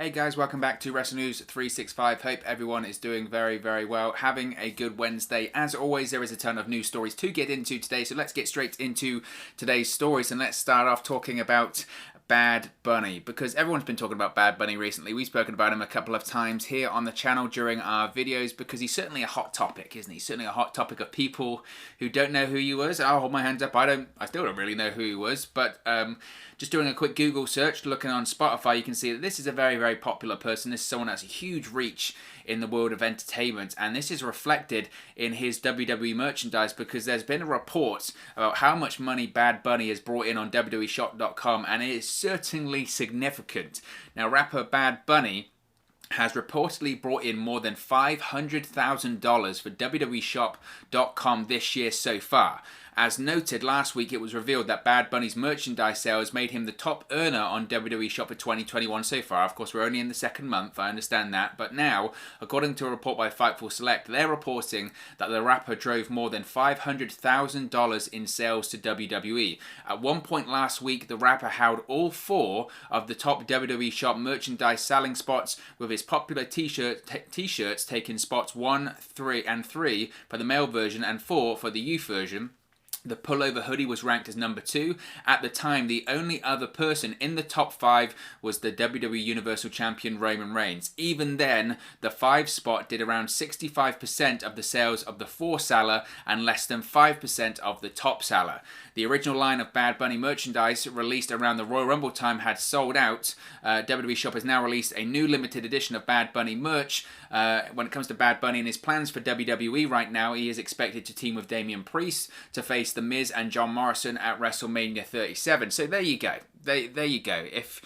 Hey guys, welcome back to Wrestle News 365. Hope everyone is doing very, very well. Having a good Wednesday. As always, there is a ton of news stories to get into today, so let's get straight into today's stories and let's start off talking about Bad Bunny, because everyone's been talking about Bad Bunny recently. We've spoken about him a couple of times here on the channel during our videos because he's certainly a hot topic, isn't he? Certainly a hot topic of people who don't know who he was. I'll hold my hands up. I still don't really know who he was, but just doing a quick Google search, looking on Spotify, you can see that this is a very, very popular person. This is someone that's a huge reach in the world of entertainment, and this is reflected in his WWE merchandise because there's been a report about how much money Bad Bunny has brought in on www.shop.com, and it is certainly significant. Now, rapper Bad Bunny has reportedly brought in more than $500,000 for www.shop.com this year so far. As noted last week, it was revealed that Bad Bunny's merchandise sales made him the top earner on WWE Shop for 2021 so far. Of course, we're only in the second month, I understand that. But now, according to a report by Fightful Select, they're reporting that the rapper drove more than $500,000 in sales to WWE. At one point last week, the rapper held all four of the top WWE Shop merchandise selling spots, with his popular t-shirts taking spots 1, 3, and 3 for the male version and 4 for the youth version. The pullover hoodie was ranked as number 2. At the time, the only other person in the top 5 was the WWE Universal Champion Roman Reigns. Even then, the 5 spot did around 65% of the sales of the 4 seller and less than 5% of the top seller. The original line of Bad Bunny merchandise released around the Royal Rumble time had sold out. WWE Shop has now released a new limited edition of Bad Bunny merch. When it comes to Bad Bunny and his plans for WWE right now, he is expected to team with Damian Priest to face The Miz and John Morrison at WrestleMania 37. So there you go. There you go. If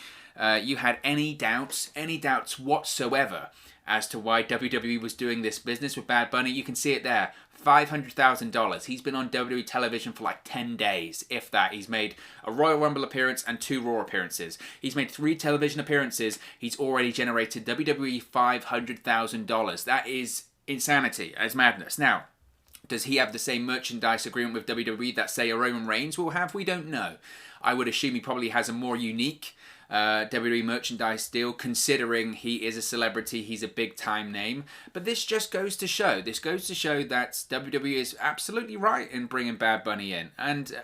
you had any doubts whatsoever as to why WWE was doing this business with Bad Bunny, you can see it there. $500,000. He's been on WWE television for like 10 days, if that. He's made a Royal Rumble appearance and 2 Raw appearances. He's made 3 television appearances. He's already generated WWE $500,000. That is insanity. That's madness. Now, does he have the same merchandise agreement with WWE that, say, a Roman Reigns will have? We don't know. I would assume he probably has a more unique WWE merchandise deal, considering he is a celebrity, he's a big time name. But this just goes to show, that WWE is absolutely right in bringing Bad Bunny in. And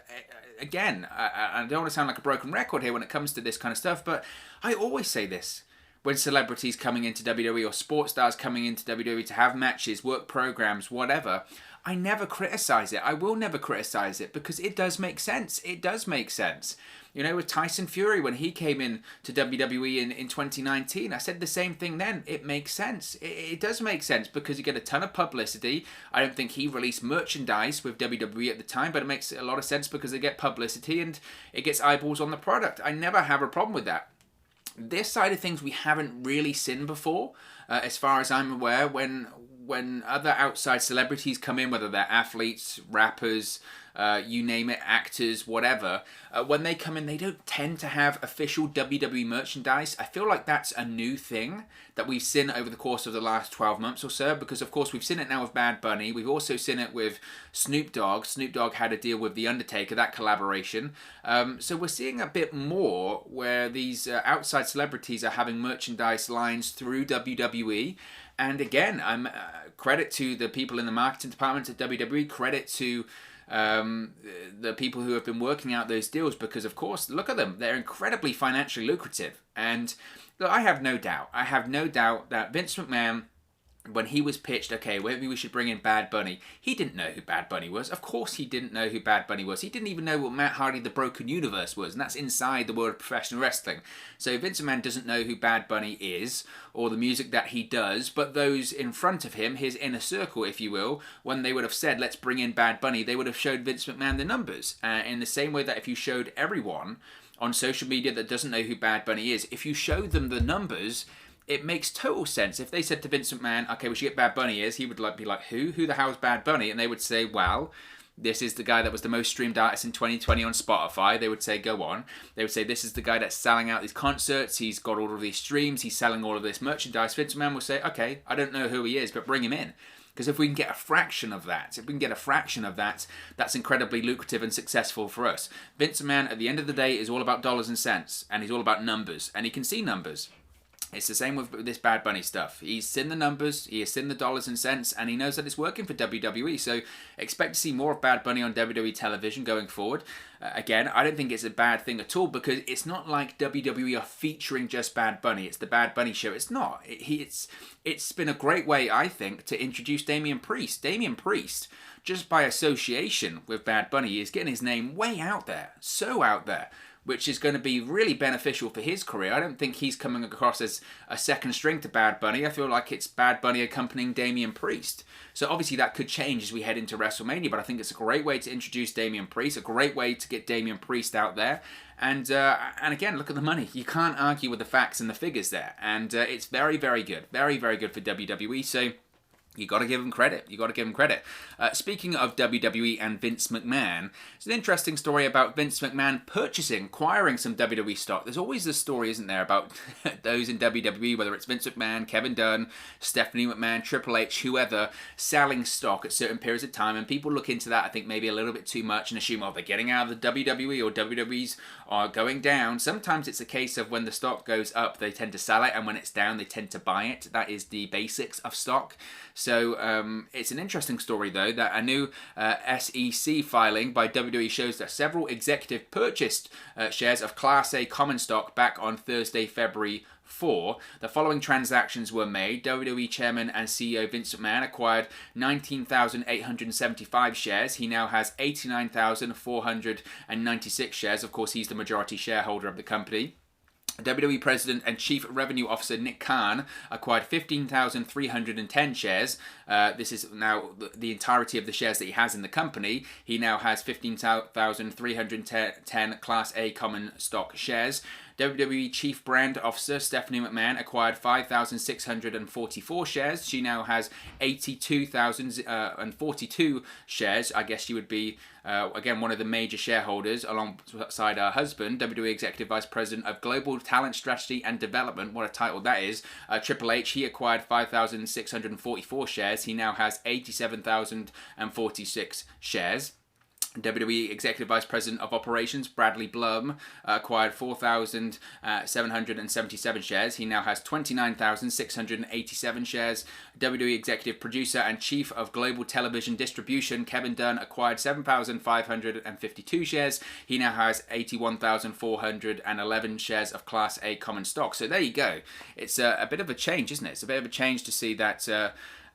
again, I don't want to sound like a broken record here when it comes to this kind of stuff, but I always say this. When celebrities coming into WWE or sports stars coming into WWE to have matches, work programs, whatever, I never criticize it. I will never criticize it because it does make sense. It does make sense. You know, with Tyson Fury, when he came in to WWE in 2019, I said the same thing then. It makes sense. It does make sense because you get a ton of publicity. I don't think he released merchandise with WWE at the time, but it makes a lot of sense because they get publicity and it gets eyeballs on the product. I never have a problem with that. This side of things we haven't really seen before, as far as I'm aware, when other outside celebrities come in, whether they're athletes, rappers, you name it, actors, whatever, when they come in, they don't tend to have official WWE merchandise. I feel like that's a new thing that we've seen over the course of the last 12 months or so, because of course we've seen it now with Bad Bunny. We've also seen it with Snoop Dogg. Snoop Dogg had a deal with The Undertaker, that collaboration. So we're seeing a bit more where these outside celebrities are having merchandise lines through WWE. And again, I'm credit to the people in the marketing department at WWE, credit to the people who have been working out those deals, because of course, look at them, they're incredibly financially lucrative. And look, I have no doubt that Vince McMahon, when he was pitched, okay, maybe we should bring in Bad Bunny, he didn't know who Bad Bunny was. Of course he didn't know who Bad Bunny was. He didn't even know what Matt Hardy The Broken Universe was, and that's inside the world of professional wrestling. So Vince McMahon doesn't know who Bad Bunny is, or the music that he does, but those in front of him, his inner circle, if you will, when they would have said, let's bring in Bad Bunny, they would have showed Vince McMahon the numbers. In the same way that if you showed everyone on social media that doesn't know who Bad Bunny is, if you show them the numbers, it makes total sense. If they said to Vince McMahon, okay, we should get Bad Bunny is, he would be like, who? Who the hell is Bad Bunny? And they would say, well, this is the guy that was the most streamed artist in 2020 on Spotify. They would say, go on. They would say, this is the guy that's selling out these concerts. He's got all of these streams. He's selling all of this merchandise. Vince McMahon will say, okay, I don't know who he is, but bring him in. Because if we can get a fraction of that, that's incredibly lucrative and successful for us. Vince McMahon, at the end of the day, is all about dollars and cents, and he's all about numbers, and he can see numbers. It's the same with this Bad Bunny stuff. He's seen the numbers, he has seen the dollars and cents, and he knows that it's working for WWE. So expect to see more of Bad Bunny on WWE television going forward. Again, I don't think it's a bad thing at all, because it's not like WWE are featuring just Bad Bunny. It's the Bad Bunny show. It's not. It's been a great way, I think, to introduce Damian Priest. Damian Priest, just by association with Bad Bunny, is getting his name way out there. So out there. Which is going to be really beneficial for his career. I don't think he's coming across as a second string to Bad Bunny. I feel like it's Bad Bunny accompanying Damian Priest. So obviously that could change as we head into WrestleMania, but I think it's a great way to introduce Damian Priest, a great way to get Damian Priest out there. And again, look at the money. You can't argue with the facts and the figures there. And it's very, very good. Very, very good for WWE. So you got to give him credit. You got to give him credit. Speaking of WWE and Vince McMahon, it's an interesting story about Vince McMahon acquiring some WWE stock. There's always this story, isn't there, about those in WWE, whether it's Vince McMahon, Kevin Dunn, Stephanie McMahon, Triple H, whoever, selling stock at certain periods of time. And people look into that, I think, maybe a little bit too much and assume, oh, they're getting out of the WWE or WWE's are going down. Sometimes it's a case of when the stock goes up, they tend to sell it, and when it's down, they tend to buy it. That is the basics of stock. So it's an interesting story, though, that a new SEC filing by WWE shows that several executives purchased shares of Class A common stock back on Thursday, February 4. The following transactions were made. WWE Chairman and CEO Vince McMahon acquired 19,875 shares. He now has 89,496 shares. Of course, he's the majority shareholder of the company. WWE President and Chief Revenue Officer Nick Khan acquired 15,310 shares. This is now the entirety of the shares that he has in the company. He now has 15,310 Class A common stock shares. WWE Chief Brand Officer Stephanie McMahon acquired 5,644 shares. She now has 82,042 shares. I guess she would be, again, one of the major shareholders alongside her husband, WWE Executive Vice President of Global Talent Strategy and Development. What a title that is. Triple H, he acquired 5,644 shares. He now has 87,046 shares. WWE Executive Vice President of Operations Bradley Blum acquired 4,777 shares. He now has 29,687 shares. WWE Executive Producer and Chief of Global Television Distribution Kevin Dunn acquired 7,552 shares. He now has 81,411 shares of Class A common stock. So there you go. It's a bit of a change, isn't it? It's a bit of a change to see that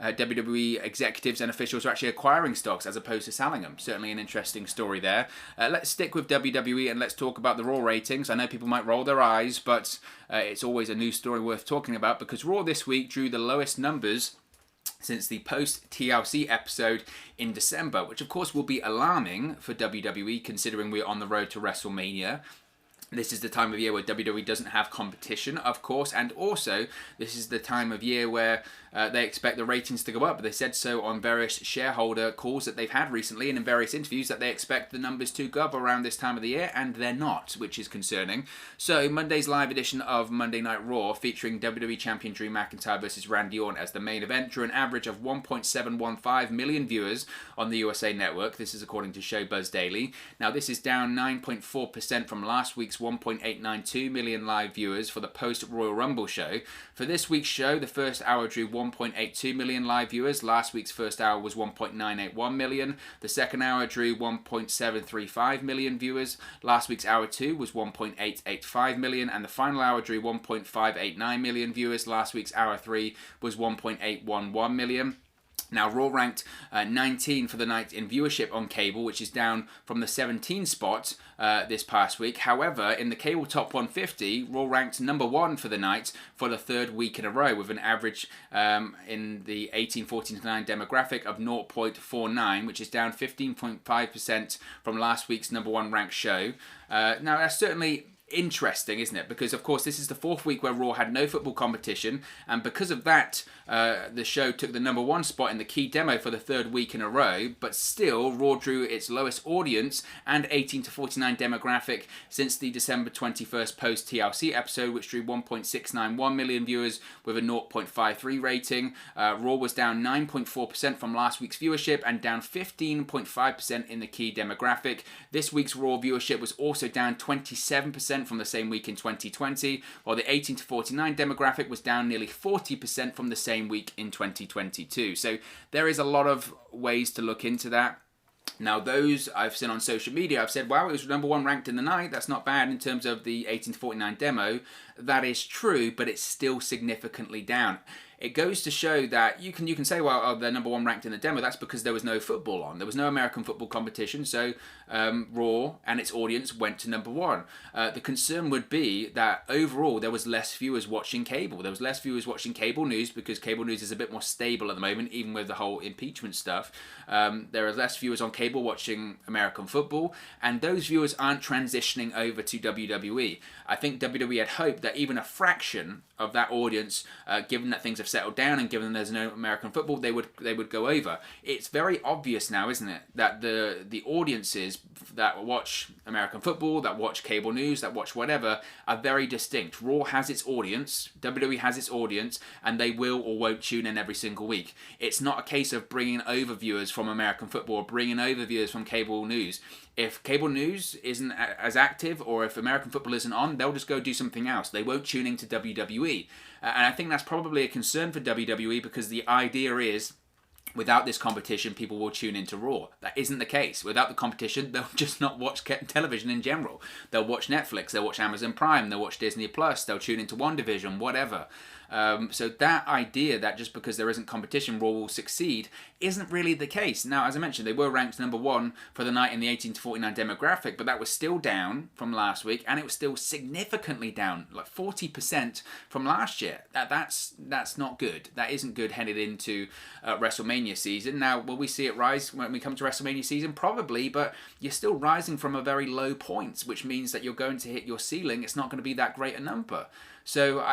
WWE executives and officials are actually acquiring stocks as opposed to selling them. Certainly an interesting story there. Let's stick with WWE and let's talk about the Raw ratings. I know people might roll their eyes, but it's always a news story worth talking about, because Raw this week drew the lowest numbers since the post-TLC episode in December, which of course will be alarming for WWE considering we're on the road to WrestleMania. This is the time of year where WWE doesn't have competition, of course, and also this is the time of year where they expect the ratings to go up. They said so on various shareholder calls that they've had recently and in various interviews that they expect the numbers to go up around this time of the year, and they're not, which is concerning. So Monday's live edition of Monday Night Raw, featuring WWE Champion Drew McIntyre versus Randy Orton as the main event, drew an average of 1.715 million viewers on the USA Network. This is according to Showbuzz Daily. Now this is down 9.4% from last week's 1.892 million live viewers for the post-Royal Rumble show. For this week's show, the first hour drew 1.82 million live viewers. Last week's first hour was 1.981 million. The second hour drew 1.735 million viewers. Last week's hour 2 was 1.885 million. And the final hour drew 1.589 million viewers. Last week's hour 3 was 1.811 million. Now, Raw ranked 19 for the night in viewership on cable, which is down from the 17 spot this past week. However, in the cable top 150, Raw ranked number 1 for the night for the third week in a row, with an average in the 18-49 demographic of 0.49, which is down 15.5% from last week's number 1 ranked show. Now, that's certainly interesting, isn't it? Because of course this is the fourth week where Raw had no football competition, and because of that the show took the number 1 spot in the key demo for the third week in a row. But still, Raw drew its lowest audience and 18-49 demographic since the December 21st post TLC episode, which drew 1.691 million viewers with a 0.53 rating. Raw was down 9.4% from last week's viewership and down 15.5% in the key demographic. This week's Raw viewership was also down 27% 30% from the same week in 2020, while the 18 to 49 demographic was down nearly 40% from the same week in 2022. So there is a lot of ways to look into that. Now, those I've seen on social media, I've said, wow, it was number 1 ranked in the night. That's not bad in terms of the 18 to 49 demo. That is true, but it's still significantly down. It goes to show that you can say, well, oh, they're number 1 ranked in the demo. That's because there was no football on. There was no American football competition, so Raw and its audience went to number 1. The concern would be that overall there was less viewers watching cable. There was less viewers watching cable news because cable news is a bit more stable at the moment, even with the whole impeachment stuff. There are less viewers on cable watching American football, and those viewers aren't transitioning over to WWE. I think WWE had hoped that even a fraction of that audience, given that things have settled down and given there's no American football, they would go over. It's very obvious now, isn't it, that the audiences that watch American football, that watch cable news, that watch whatever, are very distinct. Raw has its audience, WWE has its audience, and they will or won't tune in every single week. It's not a case of bringing over viewers from American football, or bringing over viewers from cable news. If cable news isn't as active, or if American football isn't on, they'll just go do something else. They won't tune into WWE. And I think that's probably a concern for WWE, because the idea is, without this competition, people will tune into Raw. That isn't the case. Without the competition, they'll just not watch television in general. They'll watch Netflix, they'll watch Amazon Prime, they'll watch Disney Plus, they'll tune into WandaVision, whatever. So that idea that just because there isn't competition, Raw will succeed, isn't really the case. Now, as I mentioned, they were ranked number 1 for the night in the 18 to 49 demographic, but that was still down from last week, and it was still significantly down, like 40% from last year. That's not good. That isn't good headed into WrestleMania season. Now, will we see it rise when we come to WrestleMania season? Probably, but you're still rising from a very low point, which means that you're going to hit your ceiling. It's not going to be that great a number. So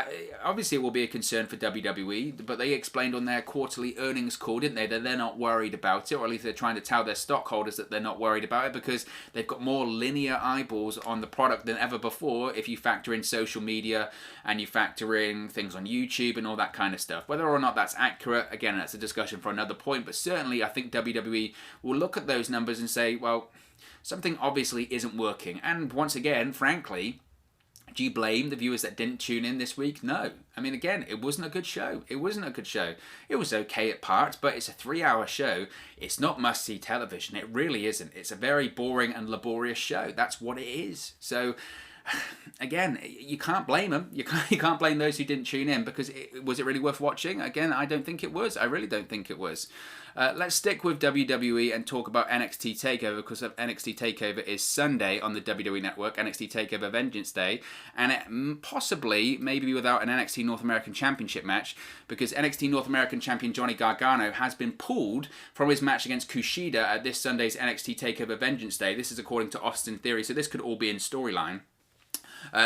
obviously it will be a concern for WWE, but they explained on their quarterly earnings call, didn't they, that they're not worried about it, or at least they're trying to tell their stockholders that they're not worried about it, because they've got more linear eyeballs on the product than ever before if you factor in social media and you factor in things on YouTube and all that kind of stuff. Whether or not that's accurate, again, that's a discussion for another point, but certainly I think WWE will look at those numbers and say, well, something obviously isn't working. And once again, frankly, do you blame the viewers that didn't tune in this week? No. I mean, again, it wasn't a good show. It wasn't a good show. It was okay at parts, but it's a 3-hour show. It's not must-see television. It really isn't. It's a very boring and laborious show. That's what it is. So, again, you can't blame them. You can't blame those who didn't tune in, because was it really worth watching? Again, I don't think it was. I really don't think it was. Let's stick with WWE and talk about NXT TakeOver, because NXT TakeOver is Sunday on the WWE Network, NXT TakeOver Vengeance Day, and it possibly, maybe without an NXT North American Championship match, because NXT North American Champion Johnny Gargano has been pulled from his match against Kushida at this Sunday's NXT TakeOver Vengeance Day. This is according to Austin Theory, so this could all be in storyline.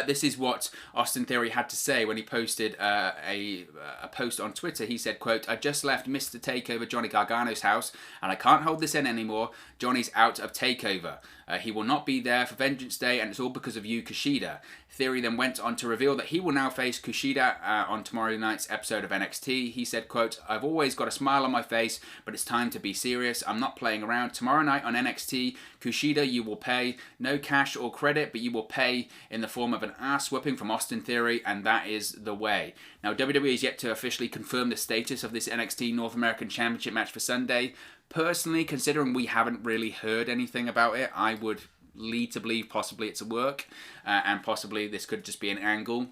This is what Austin Theory had to say when he posted a post on Twitter. He said, quote, "I just left Mr. Takeover Johnny Gargano's house and I can't hold this in anymore. Johnny's out of Takeover. He will not be there for Vengeance Day, and it's all because of you, Kushida." Theory then went on to reveal that he will now face Kushida on tomorrow night's episode of NXT. He said, quote, "I've always got a smile on my face, but it's time to be serious. I'm not playing around. Tomorrow night on NXT, Kushida, you will pay no cash or credit, but you will pay in the form of an ass whipping from Austin Theory, and that is the way." Now, WWE is yet to officially confirm the status of this NXT North American Championship match for Sunday. Personally, considering we haven't really heard anything about it, I would lead to believe possibly it's a work, and possibly this could just be an angle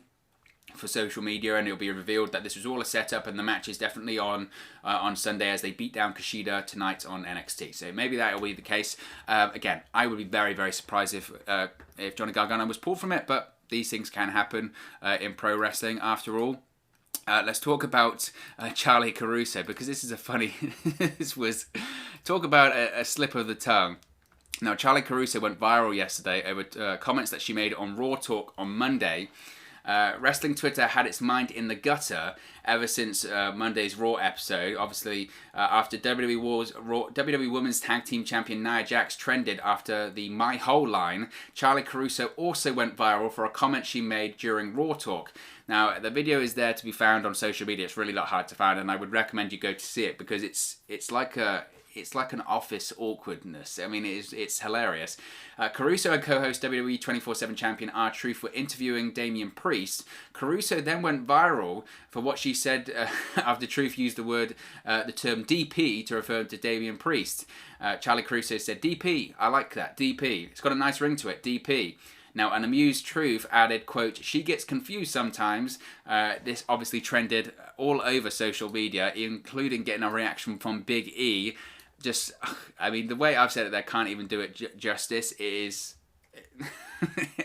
for social media, and it'll be revealed that this was all a setup and the match is definitely on Sunday as they beat down Kushida tonight on NXT. So maybe that will be the case. Again, I would be very, very surprised if Johnny Gargano was pulled from it, but these things can happen in pro wrestling after all. Let's talk about Charlie Caruso, because this is a funny... Talk about a slip of the tongue. Now, Charlie Caruso went viral yesterday over comments that she made on Raw Talk on Monday. Wrestling Twitter had its mind in the gutter ever since Monday's Raw episode. Obviously, after WWE Women's Tag Team Champion Nia Jax trended after the "My Whole" line, Charlie Caruso also went viral for a comment she made during Raw Talk. Now, the video is there to be found on social media. It's really not hard to find, and I would recommend you go to see it, because it's like it's like an office awkwardness. I mean, it's hilarious. Caruso and co-host WWE 24/7 champion R-Truth were interviewing Damian Priest. Caruso then went viral for what she said after Truth used the term DP to refer to Damian Priest. Charlie Caruso said, DP, I like that, DP. It's got a nice ring to it, DP. Now, an amused Truth added, quote, she gets confused sometimes. This obviously trended all over social media, including getting a reaction from Big E. Just, I mean, the way I've said it there can't even do it justice. It is,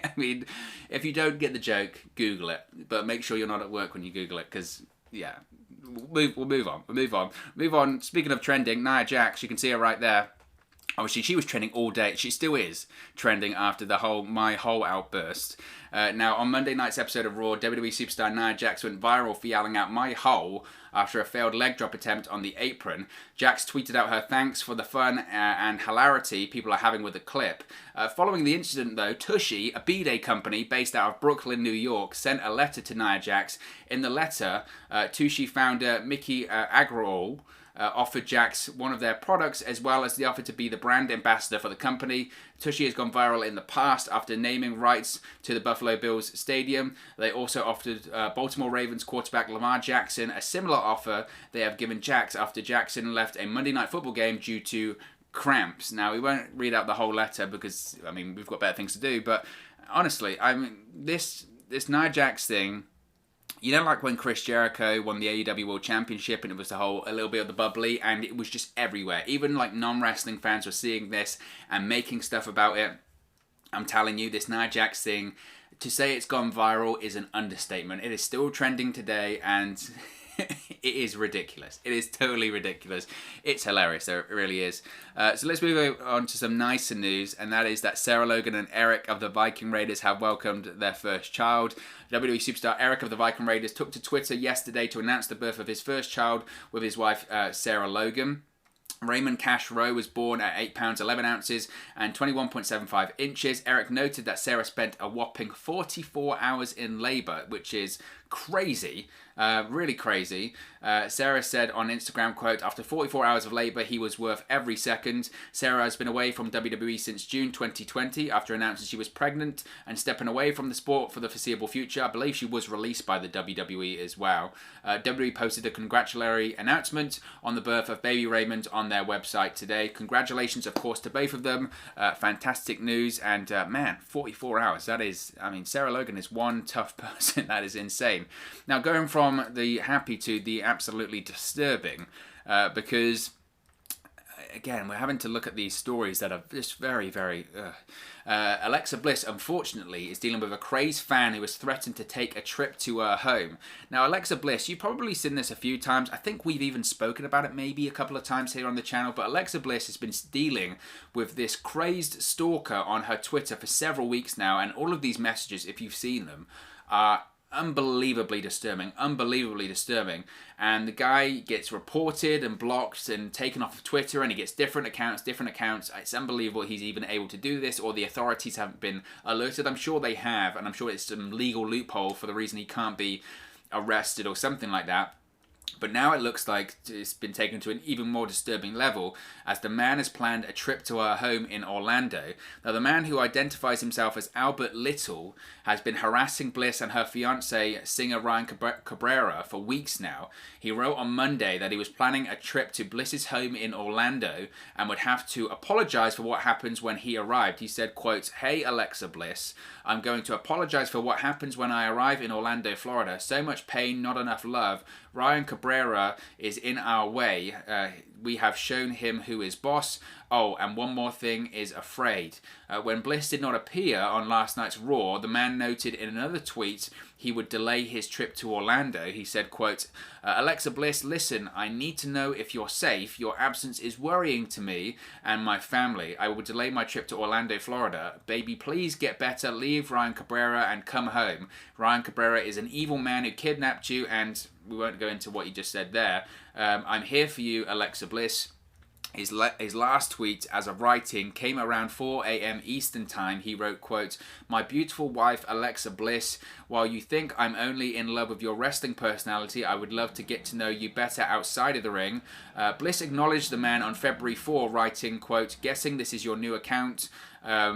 I mean, if you don't get the joke, Google it. But make sure you're not at work when you Google it, because, yeah, we'll move on. Speaking of trending, Nia Jax, you can see her right there. Obviously, she was trending all day. She still is trending after the whole My Hole outburst. Now, on Monday night's episode of Raw, WWE superstar Nia Jax went viral for yelling out My Hole after a failed leg drop attempt on the apron. Jax tweeted out her thanks for the fun and hilarity people are having with the clip. Following the incident, though, Tushy, a B-Day company based out of Brooklyn, New York, sent a letter to Nia Jax. In the letter, Tushy founder Mickey Agrawal offered Jax one of their products, as well as the offer to be the brand ambassador for the company. Tushy has gone viral in the past after naming rights to the Buffalo Bills stadium. They also offered Baltimore Ravens quarterback Lamar Jackson a similar offer they have given Jax after Jackson left a Monday Night Football game due to cramps. Now, we won't read out the whole letter because, I mean, we've got better things to do, but honestly, I mean, this Nia Jax thing, you know, like when Chris Jericho won the AEW World Championship and it was a little bit of the bubbly, and it was just everywhere. Even like non-wrestling fans were seeing this and making stuff about it. I'm telling you, this Nia Jax thing, to say it's gone viral is an understatement. It is still trending today, and it is ridiculous. It is totally ridiculous. It's hilarious, though. It really is. So let's move on to some nicer news, and that is that Sarah Logan and Eric of the Viking Raiders have welcomed their first child. WWE superstar Eric of the Viking Raiders took to Twitter yesterday to announce the birth of his first child with his wife, Sarah Logan. Raymond Cash Rowe was born at 8 pounds 11 ounces and 21.75 inches. Eric noted that Sarah spent a whopping 44 hours in labour, which is crazy, really crazy. Sarah said on Instagram, quote, after 44 hours of labour, he was worth every second. Sarah has been away from WWE since June 2020 after announcing she was pregnant and stepping away from the sport for the foreseeable future. I believe she was released by the WWE as well. WWE posted a congratulatory announcement on the birth of baby Raymond on their website today. Congratulations, of course, to both of them. Fantastic news, and man, 44 hours, that is, I mean, Sarah Logan is one tough person. That is insane. Now, going from the happy to the absolutely disturbing, because again, we're having to look at these stories that are just very, very... Alexa Bliss, unfortunately, is dealing with a crazed fan who has threatened to take a trip to her home. Now, Alexa Bliss, you've probably seen this a few times. I think we've even spoken about it maybe a couple of times here on the channel, but Alexa Bliss has been dealing with this crazed stalker on her Twitter for several weeks now, and all of these messages, if you've seen them, are unbelievably disturbing, and the guy gets reported and blocked and taken off of Twitter, and he gets different accounts. It's unbelievable he's even able to do this, or the authorities haven't been alerted. I'm sure they have, and I'm sure it's some legal loophole for the reason he can't be arrested or something like that. But now it looks like it's been taken to an even more disturbing level, as the man has planned a trip to her home in Orlando. Now, the man, who identifies himself as Albert Little, has been harassing Bliss and her fiancé, singer Ryan Cabrera, for weeks now. He wrote on Monday that he was planning a trip to Bliss's home in Orlando and would have to apologize for what happens when he arrived. He said, quote, "Hey Alexa Bliss, I'm going to apologize for what happens when I arrive in Orlando, Florida. So much pain, not enough love. Ryan Cabrera is in our way. We have shown him who is boss. Oh, and one more thing, is afraid." When Bliss did not appear on last night's Raw, the man noted in another tweet he would delay his trip to Orlando. He said, quote, "Alexa Bliss, listen, I need to know if you're safe. Your absence is worrying to me and my family. I will delay my trip to Orlando, Florida. Baby, please get better. Leave Ryan Cabrera and come home. Ryan Cabrera is an evil man who kidnapped you," and we won't go into what you just said there. "I'm here for you, Alexa Bliss." His last tweet as of writing came around 4 a.m. Eastern Time. He wrote, quote, "My beautiful wife, Alexa Bliss, while you think I'm only in love with your wrestling personality, I would love to get to know you better outside of the ring." Bliss acknowledged the man on February 4, writing, quote, "Guessing this is your new account.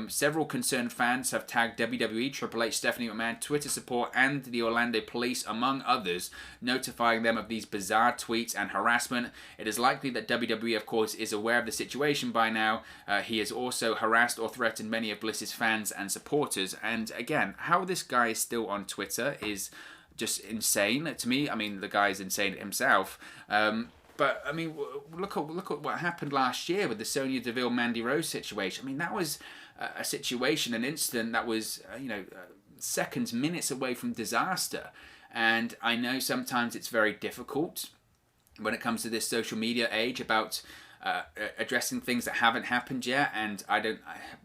Several concerned fans have tagged WWE, Triple H, Stephanie McMahon, Twitter support, and the Orlando police, among others, notifying them of these bizarre tweets and harassment. It is likely that WWE, of course, is aware of the situation by now. He has also harassed or threatened many of Bliss's fans and supporters." And again, how this guy is still on Twitter is just insane to me. I mean, the guy is insane himself. But I mean, look at what happened last year with the Sonya Deville Mandy Rose situation. I mean, that was a situation, an incident that was seconds, minutes away from disaster. And I know sometimes it's very difficult when it comes to this social media age about addressing things that haven't happened yet,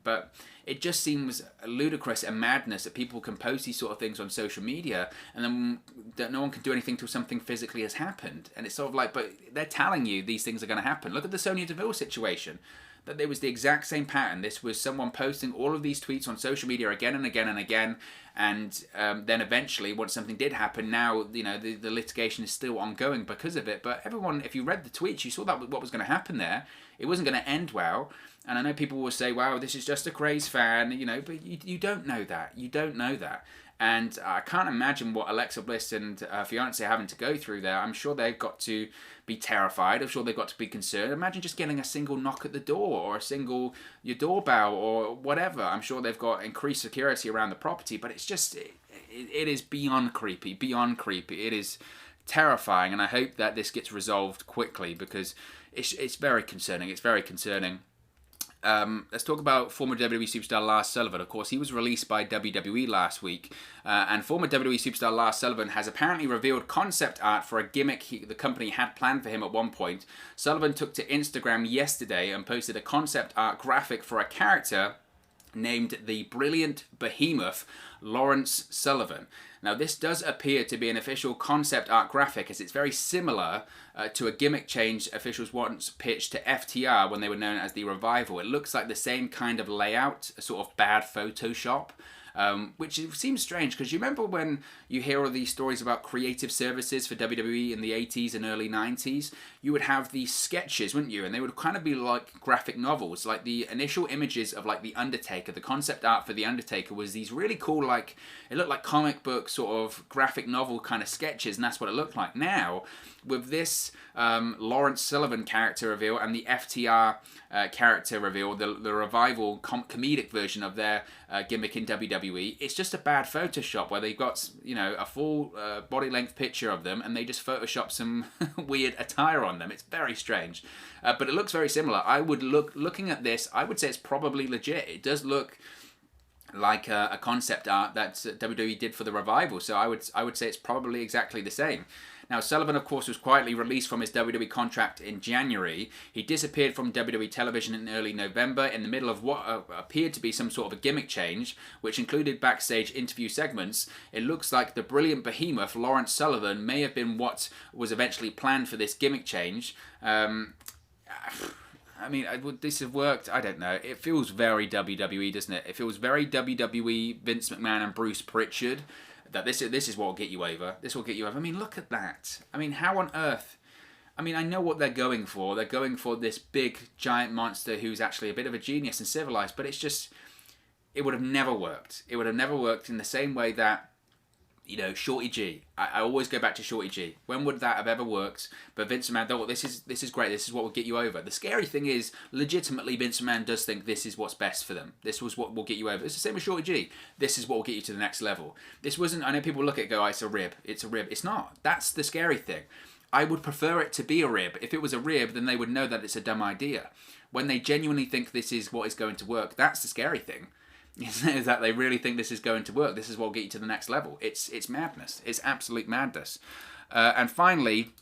but it just seems ludicrous and madness that people can post these sort of things on social media and then that no one can do anything till something physically has happened. And it's sort of like, but they're telling you these things are going to happen. Look at the Sonya Deville situation. That it was the exact same pattern. This was someone posting all of these tweets on social media again and again and again, and then eventually, once something did happen, now the litigation is still ongoing because of it. But everyone, if you read the tweets, you saw that what was going to happen there. It wasn't going to end well. And I know people will say, "Wow, this is just a craze fan," but you don't know that. You don't know that. And I can't imagine what Alexa Bliss and her fiance are having to go through there. I'm sure they've got to be terrified. I'm sure they've got to be concerned. Imagine just getting a single knock at the door or your doorbell or whatever. I'm sure they've got increased security around the property, but it's just, it is beyond creepy, It is terrifying, and I hope that this gets resolved quickly because it's very concerning. It's very concerning. Let's talk about former WWE superstar Lars Sullivan. Of course, he was released by WWE last week, and former WWE superstar Lars Sullivan has apparently revealed concept art for a gimmick the company had planned for him at one point. Sullivan took to Instagram yesterday and posted a concept art graphic for a character named the Brilliant Behemoth, Lawrence Sullivan. Now, this does appear to be an official concept art graphic, as it's very similar to a gimmick change officials once pitched to FTR when they were known as the Revival. It looks like the same kind of layout, a sort of bad Photoshop. Which seems strange because you remember when you hear all these stories about creative services for WWE in the 80s and early 90s, you would have these sketches, wouldn't you? And they would kind of be like graphic novels. Like the initial images of like The Undertaker, the concept art for The Undertaker was these really cool, like, it looked like comic book sort of graphic novel kind of sketches, and that's what it looked like. Now, with this Lawrence Sullivan character reveal and the FTR character reveal, the Revival comedic version of their gimmick in WWE, it's just a bad Photoshop where they've got a full body length picture of them and they just Photoshop some weird attire on them. It's very strange, but it looks very similar. Looking at this, I would say it's probably legit. It does look like a concept art that WWE did for the Revival, so I would say it's probably exactly the same. Now, Sullivan, of course, was quietly released from his WWE contract in January. He disappeared from WWE television in early November in the middle of what appeared to be some sort of a gimmick change, which included backstage interview segments. It looks like the Brilliant Behemoth, Lawrence Sullivan, may have been what was eventually planned for this gimmick change. I mean, would this have worked? I don't know. It feels very WWE, doesn't it? It feels very WWE, Vince McMahon and Bruce Pritchard. That this is what will get you over. This will get you over. I mean, look at that. I mean, how on earth? I mean, I know what they're going for. They're going for this big, giant monster who's actually a bit of a genius and civilized, but it's just, it would have never worked. It would have never worked in the same way that, Shorty G. I always go back to Shorty G. When would that have ever worked? But Vince McMahon thought, well, this is great. This is what will get you over. The scary thing is, legitimately, Vince McMahon does think this is what's best for them. This was what will get you over. It's the same with Shorty G. This is what will get you to the next level. This wasn't, I know people look at it and go, it's a rib. It's a rib. It's not. That's the scary thing. I would prefer it to be a rib. If it was a rib, then they would know that it's a dumb idea. When they genuinely think this is what is going to work, that's the scary thing. Is that they really think this is going to work. This is what will get you to the next level. It's madness. It's absolute madness. And finally,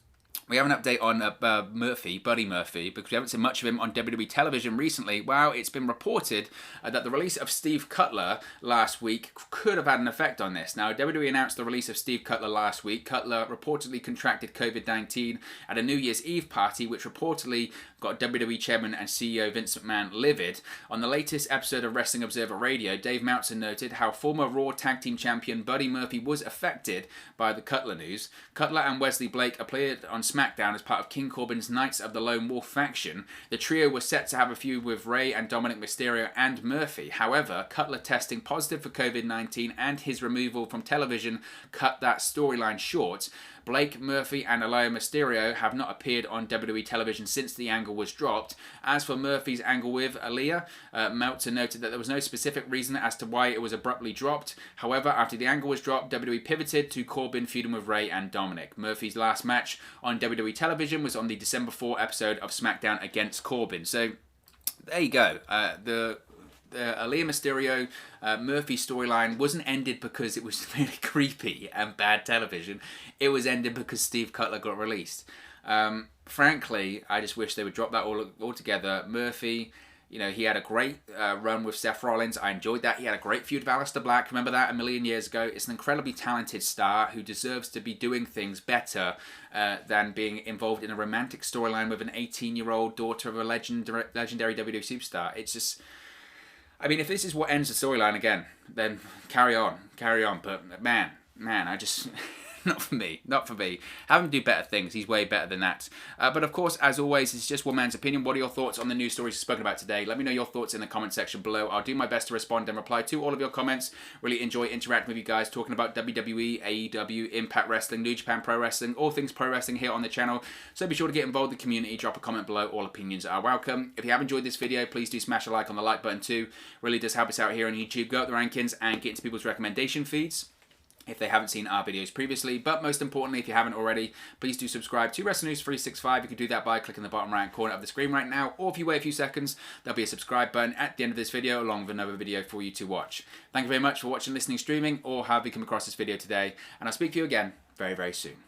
We have an update on Buddy Murphy, because we haven't seen much of him on WWE television recently. Well, it's been reported that the release of Steve Cutler last week could have had an effect on this. Now, WWE announced the release of Steve Cutler last week. Cutler reportedly contracted COVID-19 at a New Year's Eve party, which reportedly got WWE Chairman and CEO Vince McMahon livid. On the latest episode of Wrestling Observer Radio, Dave Meltzer noted how former Raw Tag Team Champion Buddy Murphy was affected by the Cutler news. Cutler and Wesley Blake appeared on SmackDown as part of King Corbin's Knights of the Lone Wolf faction. The trio was set to have a feud with Rey and Dominic Mysterio and Murphy. However, Cutler testing positive for COVID-19 and his removal from television cut that storyline short. Blake, Murphy and Nia Mysterio have not appeared on WWE television since the angle was dropped. As for Murphy's angle with Nia, Meltzer noted that there was no specific reason as to why it was abruptly dropped. However, after the angle was dropped, WWE pivoted to Corbin feuding with Rey and Dominic. Murphy's last match on WWE television was on the December 4 episode of SmackDown against Corbin. So, there you go. The Nia Mysterio Murphy storyline wasn't ended because it was really creepy and bad television. It was ended because Steve Cutler got released. Frankly, I just wish they would drop that all together. Murphy, you know, he had a great run with Seth Rollins. I enjoyed that. He had a great feud with Aleister Black. Remember that a million years ago? It's an incredibly talented star who deserves to be doing things better than being involved in a romantic storyline with an 18-year-old daughter of a legendary WWE superstar. It's just... I mean, if this is what ends the storyline again, then carry on. But man, I just... Not for me. Have him do better things. He's way better than that. But of course, as always, it's just one man's opinion. What are your thoughts on the news stories we've spoken about today? Let me know your thoughts in the comment section below. I'll do my best to respond and reply to all of your comments. Really enjoy interacting with you guys, talking about WWE, AEW, Impact Wrestling, New Japan Pro Wrestling, all things pro wrestling here on the channel. So be sure to get involved in the community. Drop a comment below. All opinions are welcome. If you have enjoyed this video, please do smash a like on the like button too. Really does help us out here on YouTube. Go up the rankings and get into people's recommendation feeds if they haven't seen our videos previously. But most importantly, if you haven't already, please do subscribe to Wrestling News 365. You can do that by clicking the bottom right corner of the screen right now, or if you wait a few seconds, there'll be a subscribe button at the end of this video along with another video for you to watch. Thank you very much for watching, listening, streaming, or however you come across this video today, and I'll speak to you again very, very soon.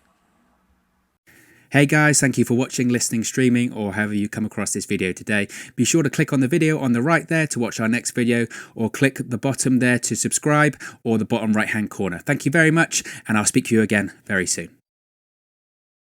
Hey guys, thank you for watching, listening, streaming, or however you come across this video today. Be sure to click on the video on the right there to watch our next video, or click the bottom there to subscribe, or the bottom right hand corner. Thank you very much, and I'll speak to you again very soon.